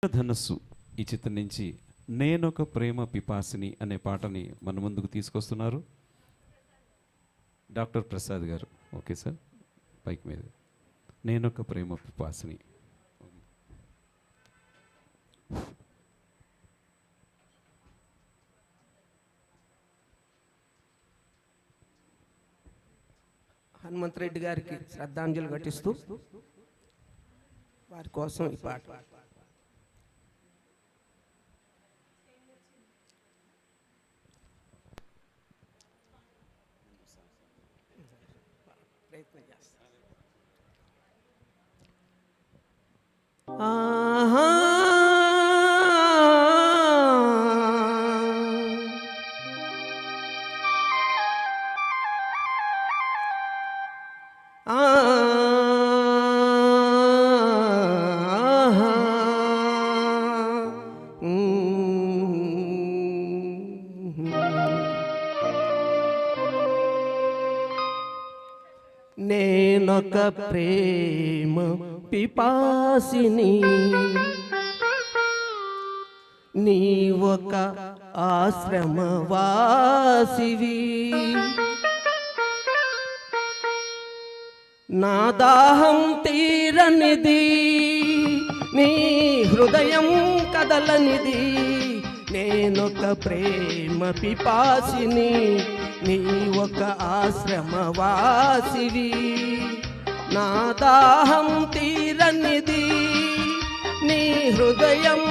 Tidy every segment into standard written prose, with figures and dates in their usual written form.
ధనస్సు ఈ చిత్రం నుంచి నేనొక ప్రేమ పిపాసిని అనే పాటని మన ముందుకు తీసుకొస్తున్నారు డాక్టర్ ప్రసాద్ గారు. ఓకే సార్, పైకి మీద నేనొక ప్రేమ పిపాసిని. హనుమంత్ రెడ్డి గారికి శ్రద్ధాంజలి ఘటిస్తూ వారి కోసం ఈ పాట. ప్రయత్నం చేస్తా. ఆహా నేనొక ప్రేమ పిపాసిని, నీ ఒక ఆశ్రమవాసివి, నా దాహం తీరనిది, నీ హృదయం కదలనిది. నేనొక ప్రేమ పిపాసిని, నీ ఒక ఆశ్రమవాసివి, నా దాహం తీరనిది, నీ హృదయం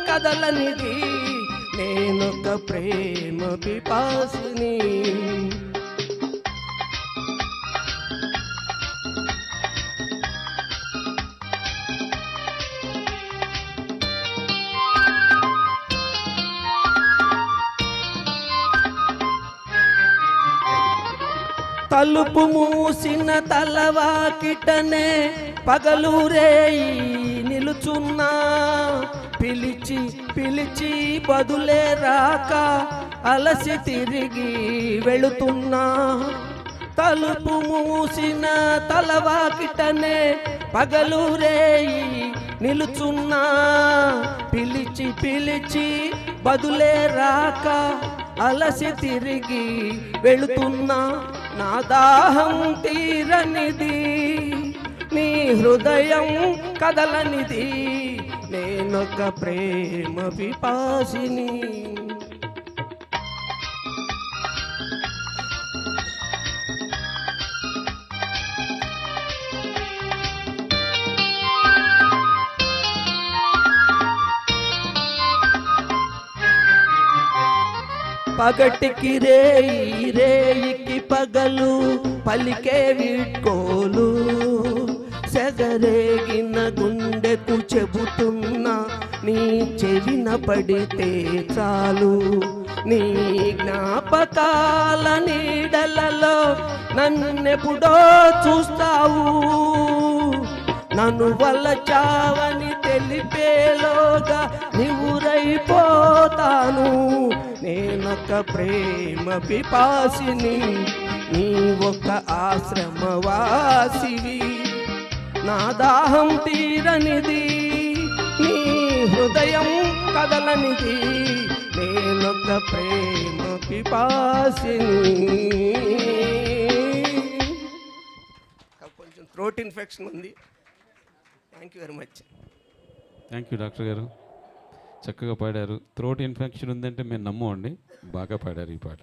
కదలనిది. నేనొక ప్రేమ పిపాసిని. తలుపు మూసిన తలవాకిటనే పగలూరేయి నిలుచున్నా, పిలిచి పిలిచి బదులే రాక అలసి తిరిగి వెళుతున్నా. తలుపు మూసిన తలవాకిటనే పగలూరేయి నిలుచున్నా, పిలిచి పిలిచి బదులే రాక అలసి తిరిగి వెళుతున్నా. నా దాహం తీరనిది, నీ హృదయం కదలనిది. నేనొక ప్రేమ పిపాసిని. పగటికి రేయి, రేయికి పగలు పలికే వీడ్కోలు, సెగరేగిన గుండెకు చెబుతున్నా, నీ చెవిన పడితే చాలు. నీ జ్ఞాపకాల నీడలలో నన్నెప్పుడో చూస్తావు, నన్ను వలచావని తెలిపేలోగా నివురైపోతాను. నేనొక ప్రేమ పిపాసిని, నీ ఒక ఆశ్రమవాసివి, నా దాహం తీరనిది, నీ హృదయం కదలనిది. నేనొక ప్రేమ పిపాసిని. కొంచెం థ్రోట్ ఇన్ఫెక్షన్ ఉంది. Thank you very much. Thank you doctor గారు, చక్కగా పాడారు. థ్రోట్ ఇన్ఫెక్షన్ ఉందంటే మేము నమ్మమండి, బాగా పాడారు ఈ పాట.